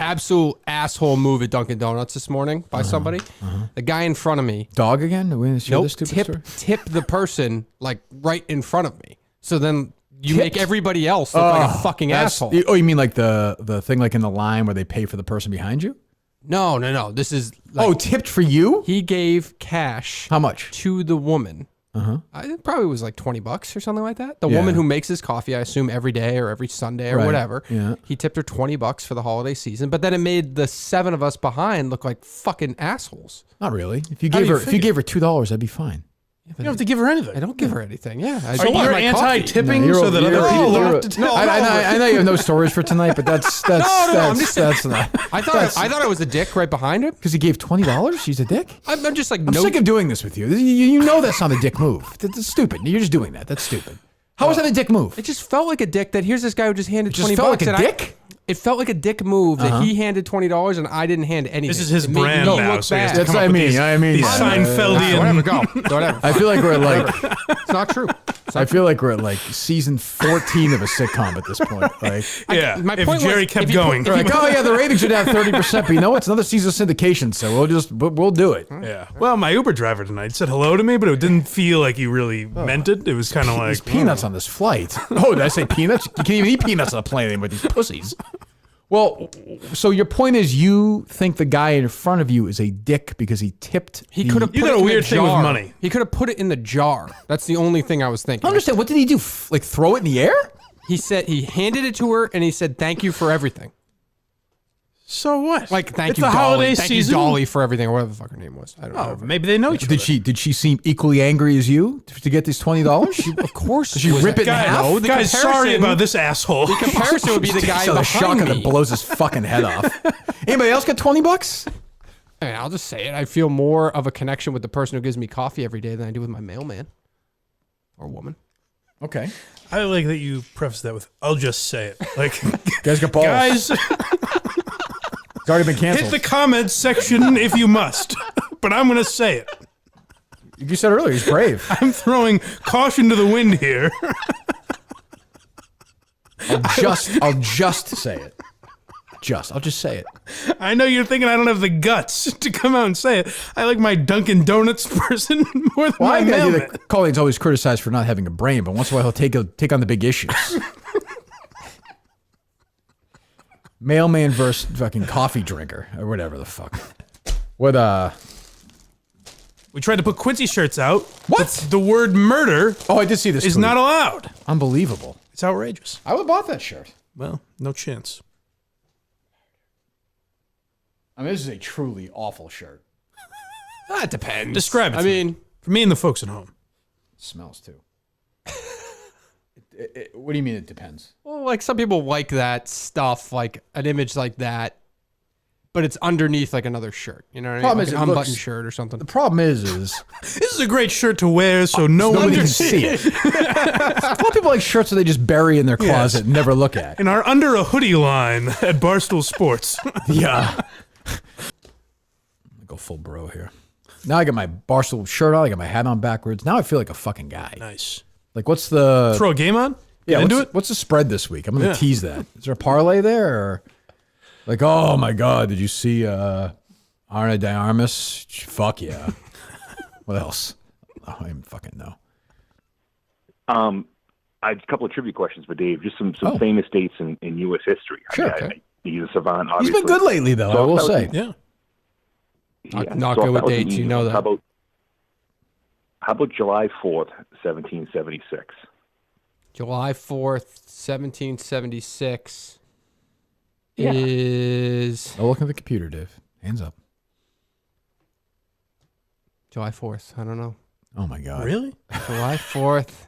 absolute asshole move at Dunkin' Donuts this morning by somebody. The guy in front of me. Dog again? Are we going to share this stupid story? Tip the person like right in front of me. So then you make everybody else look like a fucking asshole. Oh, you mean like the thing like in the line where they pay for the person behind you? No. This is like, tipped for you? He gave cash. How much? To the woman. It probably was like $20 or something like that. The woman who makes his coffee, I assume every day or every Sunday or whatever. Yeah. He tipped her $20 for the holiday season, but then it made the 7 of us behind look like fucking assholes. Not really. If you gave her $2, that'd be fine. You don't have to give her anything. I don't give her anything. Yeah. So you're anti-tipping so that other people don't have to tip? I know you have no stories for tonight, but that's not. I thought I was a dick right behind him. Because he gave $20? He's a dick? I'm just like, I'm sick of doing this with you. You know that's not a dick move. That's stupid. You're just doing that. That's stupid. How was that a dick move? It just felt like a dick that here's this guy who just handed $20. Just felt like a dick? It felt like a dick move that he handed $20 and I didn't hand anything. This is his brand now. So that's what I mean. These Seinfeldian. Whatever. I feel like we're like. It's not true. I feel like we're at like season 14 of a sitcom at this point. Like, my point Jerry kept going. They're like, oh yeah, the ratings are down 30%, but you know what? It's another season of syndication, so we'll do it. Yeah. Well, my Uber driver tonight said hello to me, but it didn't feel like he really meant it. It was kind of like there's peanuts on this flight. Oh, did I say peanuts? You can't even eat peanuts on a plane anymore with these pussies. Well, so your point is you think the guy in front of you is a dick because he tipped. He could have put you it got a in weird the thing jar. with money. He could have put it in the jar. That's the only thing I was thinking. I understand. What did he do? Like throw it in the air? He said he handed it to her and he said, "Thank you for everything." So what? Like thank it's you, the Dolly. holiday Thank season. you, Dolly, for everything, or whatever the fuck her name was. I don't know. Maybe they know each other. Did she seem equally angry as you to get these $20? Of course. Did she rip it in half? No, the Guys, sorry about this asshole. The comparison would be the guy so the behind shotgun me. that blows his fucking head off. Anybody else got $20? I mean, I'll just say it. I feel more of a connection with the person who gives me coffee every day than I do with my mailman or woman. Okay. I like that you preface that with, I'll just say it. Like, guys got balls. Guys, it's already been canceled. hit the comments section if you must, but I'm going to say it. You said earlier, he's brave. I'm throwing caution to the wind here. I'll just say it. I'll just say it. I know you're thinking I don't have the guts to come out and say it. I like my Dunkin' Donuts person more than my mailman. Colleen's always criticized for not having a brain, but once in a while he'll take on the big issues. Mailman versus fucking coffee drinker or whatever the fuck. What We tried to put Quincy shirts out. What? The word murder I did see this is tweet. not allowed. Unbelievable. It's outrageous. I would have bought that shirt. Well, no chance. I mean, this is a truly awful shirt. That depends. Describe it. I mean, for me and the folks at home. It smells too. What do you mean it depends? Well, like some people like that stuff, like an image like that, but it's underneath like another shirt. You know what I mean? Like an unbuttoned shirt or something. The problem is this is a great shirt to wear so nobody can see it. A lot of people like shirts that they just bury in their closet and never look at. In our Under a Hoodie line at Barstool Sports. Yeah. Go full bro here. Now I got my Barstool shirt on. I got my hat on backwards. Now I feel like a fucking guy. Nice. Like, what's the... Throw a game on? Yeah, what's the spread this week? I'm going to tease that. Is there a parlay there? Or like, oh my God, did you see Arna de Armas? Fuck yeah. What else? Oh, I don't even fucking know. I had a couple of trivia questions for Dave. Just some famous dates in U.S. history. Sure. He's a savant, obviously. He's been good lately, though, I will say. Yeah. Not good with dates, you know that. How about July 4th, 1776? July 4th, 1776 is... Oh, look at the computer, Dave. Hands up. July 4th. I don't know. Oh, my God. Really? July 4th.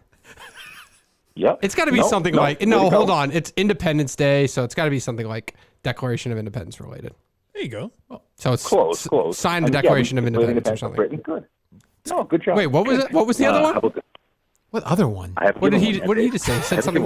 Yep. It's got to be something like... No, hold on. It's Independence Day, so it's got to be something like Declaration of Independence related. There you go. So it's close. Signed the Declaration of Independence or something. Britain. Good. No, good job. Wait, what was it? What was the other one? What other one? What did he just say? He said something.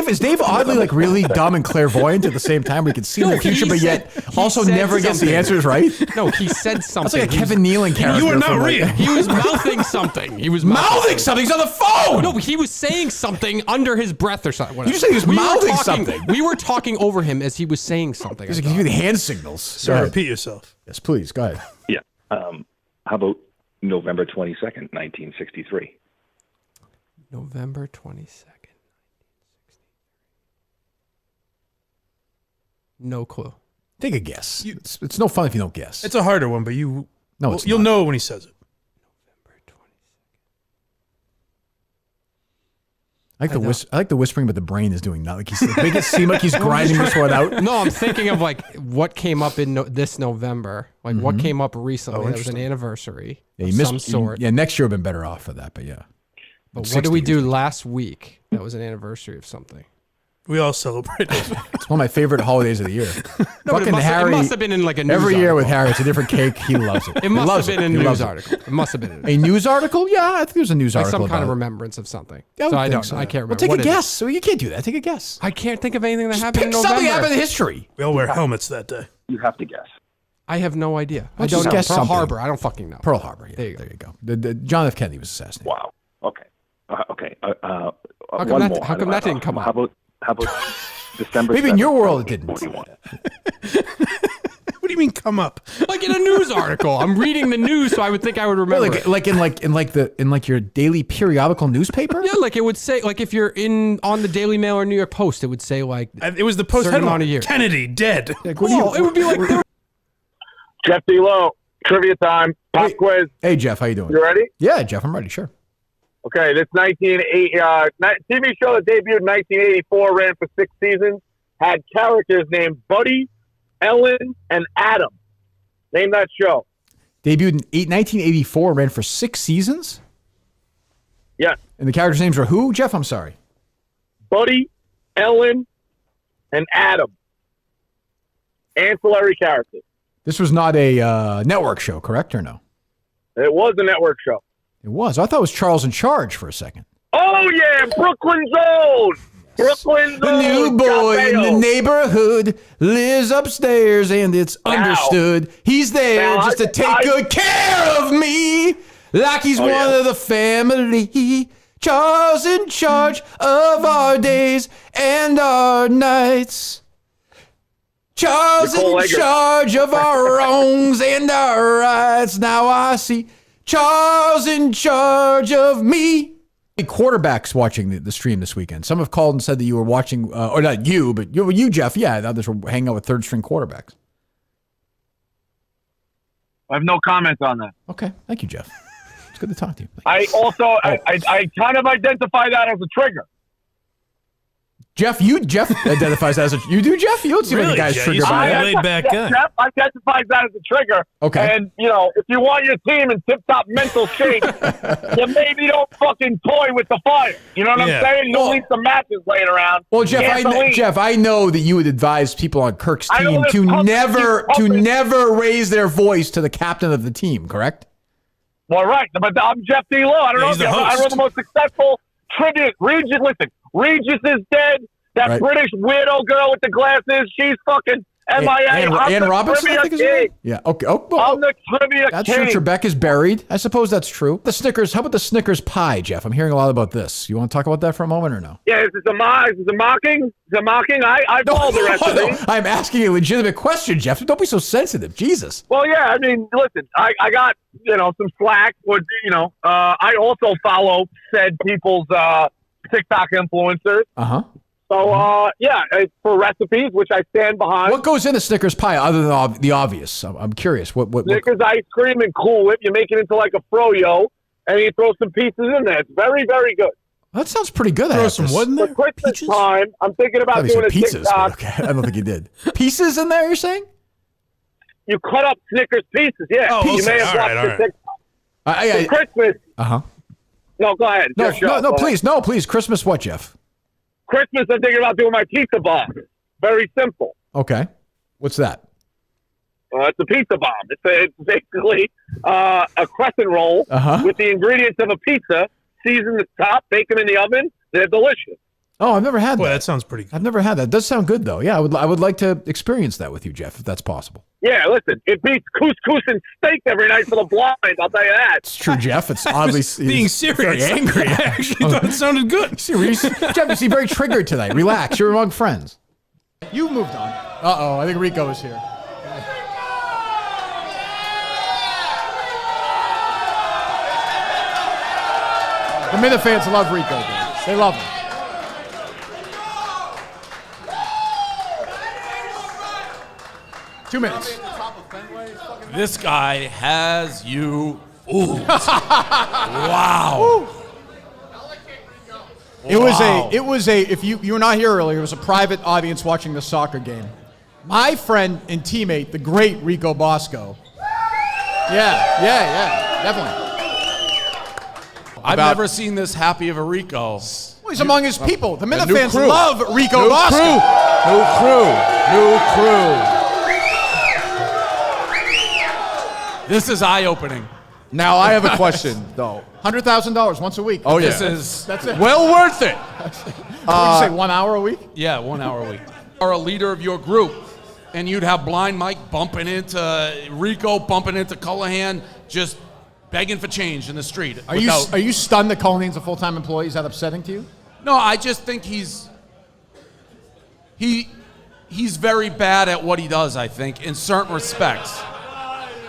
Is Dave oddly like really dumb and clairvoyant at the same time? We can see in the future, but yet also never gets the answers right. No, he said something. That's like a Kevin Nealon character. You are not real. He was mouthing something. He was mouthing something. He's on the phone. No, but he was saying something under his breath or something. You said he was mouthing something. We were talking over him as he was saying something. He's giving you the hand signals. So repeat yourself. Yes, please. Go ahead. Yeah. How about November 22nd, 1963? November 22nd. No clue. Take a guess. It's no fun if you don't guess. It's a harder one, but you'll not. know it when he says it. I like the whispering, but the brain is doing nothing. Make it seem like he's grinding this one out. No, I'm thinking of like what came up in this November. Like what came up recently. That was an anniversary of some sort. Yeah, next year would have been better off for that, but yeah. But what did we do last week? That was an anniversary of something. We all celebrate. It's one of my favorite holidays of the year. No, it must have been in like a news every year article. with Harry. It's a different cake. He loves it. It must have been a news article. It must have been a news article. Yeah, I think there's a news like article. Some kind of remembrance of something. So I don't know. I can't remember. Well, take a guess. So you can't do that. Take a guess. I can't think of anything that happened in Pick November. something happened in history. We all wear helmets that day. You have to guess. I have no idea. Well, I don't know. guess Pearl something. Harbor. I don't fucking know. Pearl Harbor. Yeah, there you go. The John F. Kennedy was assassinated. Wow. Okay. Okay. How come that didn't come up? How about December? Maybe in your world it didn't. What do you mean come up? Like in a news article. I'm reading the news, so I would think I would remember. Like in your daily periodical newspaper. Yeah, like it would say, like if you're on the Daily Mail or New York Post, it would say like it was the Post headline. Kennedy dead. Like, it would be like Jeff D-Lo, trivia time, pop quiz. Hey Jeff, how you doing? You ready? Yeah, Jeff, I'm ready. Sure. Okay, this TV show that debuted in 1984, ran for 6 seasons, had characters named Buddy, Ellen, and Adam. Name that show. Debuted in 1984, ran for 6 seasons? Yes. And the characters' names were who, Jeff? I'm sorry. Buddy, Ellen, and Adam. Ancillary characters. This was not a network show, correct or no? It was a network show. It was. I thought it was Charles in Charge for a second. Oh, yeah, Brooklyn's Old. Brooklyn's The new boy in the neighborhood lives upstairs, and it's understood he's there just to take good care of me, like he's one of the family. Charles in charge of our days and our nights. Charles in charge of our wrongs and our rights. Now I see Charles in charge of me. Quarterbacks watching the stream this weekend. Some have called and said that you were watching, or not you, but you, Jeff. Yeah, others were hanging out with third string quarterbacks. I have no comment on that. Okay, thank you, Jeff. It's good to talk to you. I kind of identify that as a trigger. Jeff identifies as you do, Jeff? You don't seem like a guy's triggered by that. Laid back guy. Jeff identifies that as a trigger. Okay. And, if you want your team in tip-top mental shape, then maybe don't fucking toy with the fire. You know what I'm saying? You don't leave some matches laying around. Well, Jeff, I know that you would advise people on Kirk's team to never raise their voice to the captain of the team, correct? Well, right. But I'm Jeff D-Lo. I don't know if I run the most successful tribute. Regis is dead. That British weirdo girl with the glasses, she's fucking MIA. Ann Robinson, I think is her name? Yeah. Okay. Oh, well, I'm the trivia that's king. true. Trebek is buried. I suppose that's true. The Snickers. How about the Snickers pie, Jeff? I'm hearing a lot about this. You want to talk about that for a moment or no? Yeah, is it a mocking? Is it mocking? I follow the rest of it. I'm asking a legitimate question, Jeff. Don't be so sensitive. Jesus. Well, yeah. I mean, listen. I got some slack. I also follow said people's TikTok influencers. Uh-huh. So, for recipes, which I stand behind. What goes in a Snickers pie other than the obvious? I'm curious. What Snickers ice cream and Cool Whip. You make it into like a froyo, and you throw some pieces in there. It's very, very good. That sounds pretty good. Throw some what in there? For Christmas time, I'm thinking about doing a pizzas, TikTok. Okay. I don't think you did. Pieces in there, you're saying? You cut up Snickers pieces, yeah. Oh, you may have watched the TikTok. For Christmas. Uh-huh. No, go ahead. No, please. Christmas what, Jeff? Christmas, I'm thinking about doing my pizza bomb. Very simple. Okay. What's that? It's a pizza bomb. It's basically a crescent roll with the ingredients of a pizza, season the top, bake them in the oven. They're delicious. Oh, I've never had Boy, that. that sounds pretty good. I've never had that. It does sound good though. Yeah, I would like to experience that with you, Jeff, if that's possible. Yeah, listen, it beats couscous and steak every night for the blind. I'll tell you that. It's true, Jeff. It's oddly Being serious. very angry. I actually thought it sounded good. Jeff, you seem very triggered tonight. Relax. You're among friends. You moved on. Uh-oh. I think Rico is here. The Minute fans love Rico, dude. They love him. Two minutes. This guy has you fooled. Wow. It was a, if you were not here earlier, it was a private audience watching the soccer game. My friend and teammate, the great Rico Bosco. Yeah, definitely. I've never seen this happy of a Rico. Well, he's among his people. The Minute new fans crew. love Rico Bosco. New crew. This is eye-opening. Now I have a question, though. $100,000 once a week. Oh, yeah. That's it. well worth it. What did you say, 1 hour a week? Yeah, 1 hour a week. Or a leader of your group, and you'd have Blind Mike bumping into Rico, bumping into Cullihan, just begging for change in the street. Are you stunned that Cullihan's a full-time employee? Is that upsetting to you? No, I just think he's very bad at what he does, I think, in certain respects.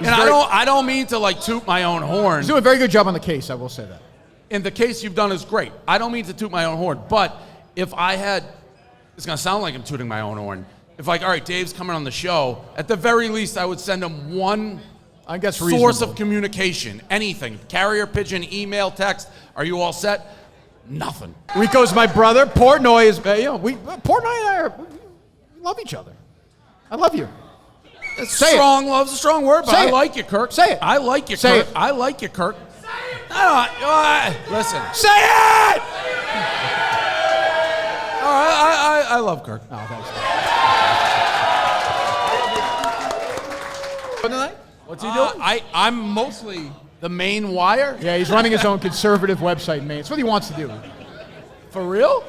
I don't mean to like toot my own horn. He's doing a very good job on the case, I will say that. And the case you've done is great. I don't mean to toot my own horn, but if I had, it's gonna sound like I'm tooting my own horn. If like, all right, Dave's coming on the show, at the very least I would send him one source of communication, anything. Carrier pigeon, email, text. Are you all set? Nothing. Rico's my brother. Portnoy is, Portnoy and I we love each other. I love you. Strong love's a strong word, but I like you, Kirk. Say it. I like you, Say Kirk. it. I like you, Kirk. Listen. Say it! All right, I love Kirk. Oh, thanks. What tonight? What's he doing? I'm mostly the main wire. Yeah, he's running his own conservative website, man. It's what he wants to do. For real?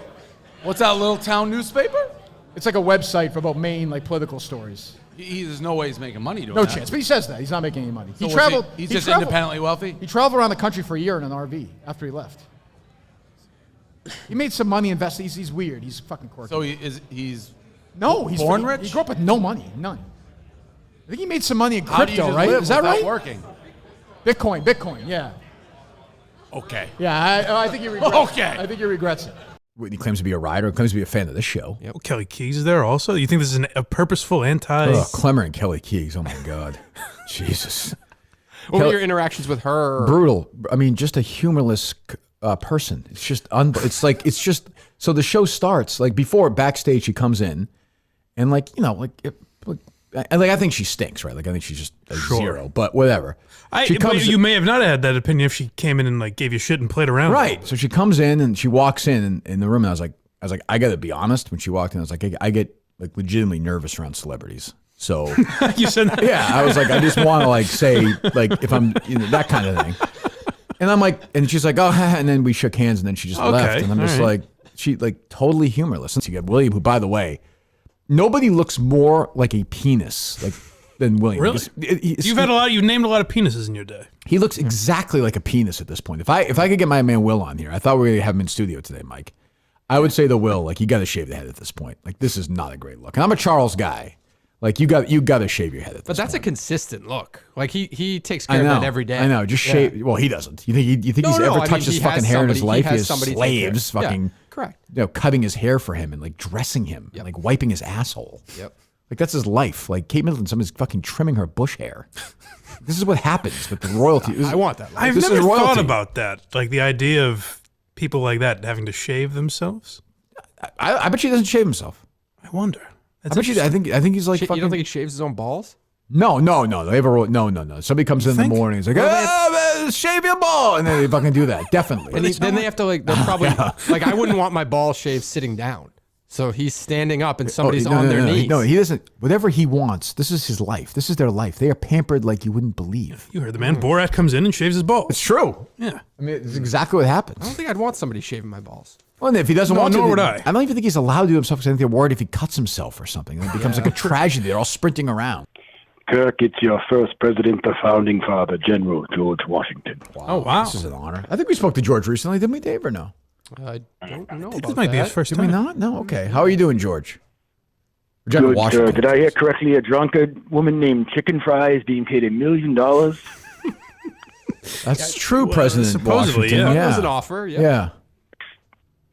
What's that little town newspaper? It's like a website for about Maine, like political stories. There's no way he's making money doing No that. chance. But he says that. He's not making any money. So He traveled. He's he just traveled- independently wealthy? He traveled around the country for a year in an RV after he left. He made some money investing. He's weird. He's fucking quirky. So he's he's born rich? He grew up with no money. None. I think he made some money in how do you crypto, just right? live Is that without right? working? Bitcoin, yeah. Okay. Yeah, I think he regrets Okay. I think he regrets it. He claims to be a rider, claims to be a fan of this show. Well, Kelly Keys is there also? You think this is a purposeful anti... Oh, Clemmer and Kelly Keys. Oh, my God. Jesus. What were your interactions with her? Brutal. I mean, just a humorless person. It's just, so the show starts, like before backstage, she comes in and I think she stinks, right? Like I think she's just a zero, but whatever. But you may have not had that opinion if she came in and like gave you shit and played around. Right. So she comes in and she walks in the room and I was like, I got to be honest. When she walked in, I was like, I get like legitimately nervous around celebrities. So You said that? yeah, I was like, I just want to like say like if I'm that kind of thing. And I'm like, and she's like, oh, and then we shook hands and then she just left. And I'm just like, she like totally humorless. And you get William, who by the way, nobody looks more like a penis than William. Really? You've named a lot of penises in your day. He looks exactly like a penis at this point. If I could get my man Will on here, I thought we were gonna have him in studio today, Mike. I would say to Will, like, you got to shave the head at this point. Like, this is not a great look. And I'm a Charles guy. Like, you got to shave your head at this point. But that's a consistent look. Like he takes care of that every day. I know. Just shave. Well, he doesn't. You think he's ever touched his fucking hair in his life? He has slaves fucking correct. Cutting his hair for him and like dressing him and like wiping his asshole. Yep. Like that's his life. Like Kate Middleton, somebody's fucking trimming her bush hair. This is what happens with the royalty. I want that. I've never thought about that. Like the idea of people like that having to shave themselves. I bet he doesn't shave himself. I wonder. I bet you. I think he's like. You don't think he shaves his own balls? No. They have a rule. No. Somebody comes in the morning. He's like, shave your ball, and then they fucking do that. Definitely. And then they have to like. They're probably like. I wouldn't want my ball shaved sitting down. So he's standing up, and somebody's on their knees. No, he doesn't. Whatever he wants. This is his life. This is their life. They are pampered like you wouldn't believe. You heard the man. Borat comes in and shaves his balls. It's true. Yeah. I mean, it's exactly what happens. I don't think I'd want somebody shaving my balls. Well, and if he doesn't want to, nor would I. I don't even think he's allowed to do himself because I think they're worried if he cuts himself or something. It becomes like a tragedy. They're all sprinting around. Kirk, it's your first president, the founding father, General George Washington. Wow. Oh, wow. This is an honor. I think we spoke to George recently, didn't we, Dave, or no? I don't know about This might be his that. first Did time. we not? No? Okay. How are you doing, George? General Good, Washington. did I hear correctly? A drunkard woman named Chicken Fry is being paid $1 million? That's true, President supposedly, Washington. yeah. That Yeah. was an offer. Yeah. Yeah.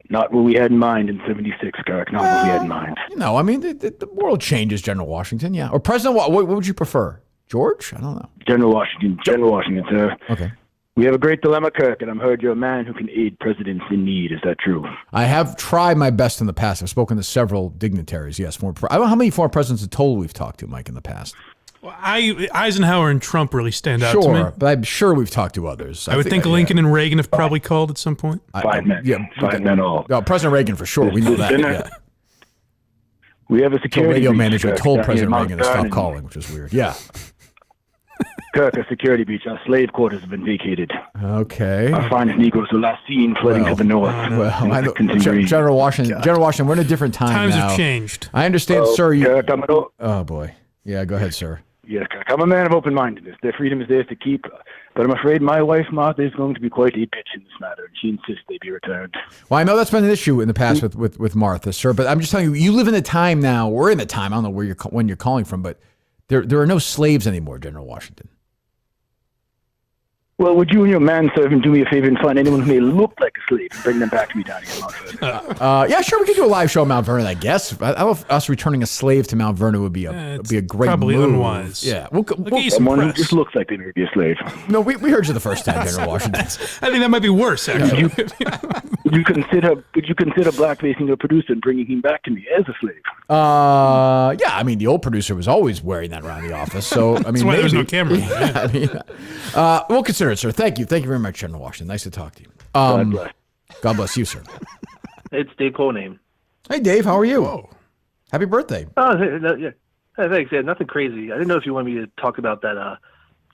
Not what we had in mind in 76, Kirk. Not what we had in mind. No, I mean, the world changes, General Washington, yeah. Or President, what would you prefer? George? I don't know. General Washington, sir. Okay. We have a great dilemma, Kirk, and I'm heard you're a man who can aid presidents in need. Is that true? I have tried my best in the past. I've spoken to several dignitaries, yes. I don't know how many former presidents in total we've talked to, Mike, in the past. Well, Eisenhower and Trump really stand out to me. Sure, but I'm sure we've talked to others. I would think Lincoln and Reagan have probably called at some point. Five men. Five men all. No, President Reagan for sure. We know that. Yeah. We have a The security radio breach, manager Kirk, told down President near Mount Reagan to stop Vernon. calling, which was weird. Yeah. Kirk, a security breach. Our slave quarters have been vacated. Okay. Our finest Negroes were last seen flooding to the north. Well, I know, Mexican green. General Washington, we're in a different time Times now. have changed. I understand, sir. Kirk, Oh boy. Yeah, go ahead, sir. yeah, Kirk, I'm a man of open-mindedness. Their freedom is theirs to keep, but I'm afraid my wife Martha is going to be quite a bitch in this matter, and she insists they be returned. Well, I know that's been an issue in the past with Martha, sir. But I'm just telling you, you live in a time now. We're in a time. I don't know when you're calling from, but there are no slaves anymore, General Washington. Well, would you and your manservant do me a favor and find anyone who may look like a slave and bring them back to me down here in Mount Vernon? Yeah, sure. We could do a live show at Mount Vernon, I guess. I don't know if us returning a slave to Mount Vernon would be a great probably move. unwise. Yeah, Get you some Someone who press. just looks like they may be a slave. no, we heard you the first time, General Washington. I think that might be worse, actually. Would you consider blackfacing your producer and bringing him back to me as a slave? Yeah, I mean, the old producer was always wearing that around the office. So, I mean, That's why there's no maybe. camera. Yeah, I mean, we'll consider it, sir. Thank you. Thank you very much, General Washington. Nice to talk to you. God bless. God bless you, sir. It's Dave Colename. Hey, Dave, how are you? Happy birthday. Oh, yeah. Hey, thanks. Yeah, nothing crazy. I didn't know if you wanted me to talk about that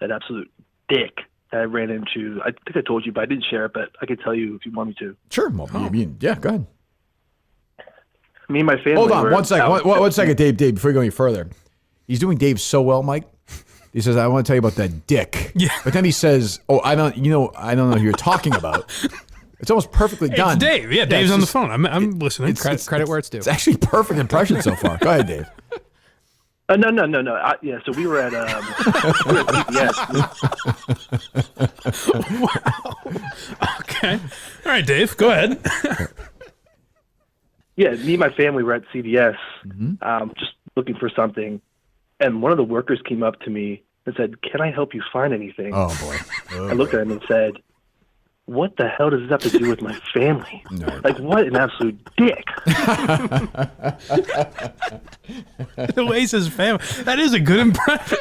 absolute dick that I ran into. I think I told you, but I didn't share it. But I could tell you if you want me to. Sure. Well, yeah, go ahead. Me and my family. Hold on were one second. out- One second, Dave, before you go any further. He's doing Dave so well, Mike. He says, I want to tell you about that dick. Yeah. But then he says, I don't know who you're talking about. It's almost perfectly done. It's Dave. Yeah, Dave's it's on the just- phone. I'm listening. Credit where it's due. It's actually a perfect impression so far. Go ahead, Dave. No. Yeah, so we were at CBS. Okay. All right, Dave, go ahead. Yeah, me and my family were at CVS, Mm-hmm. just looking for something, and one of the workers came up to me and said, "Can I help you find anything?" Oh, boy. I looked at him and said, "What the hell does this have to do with my family? Like, what an absolute dick!" The way he says family. That is a good impression.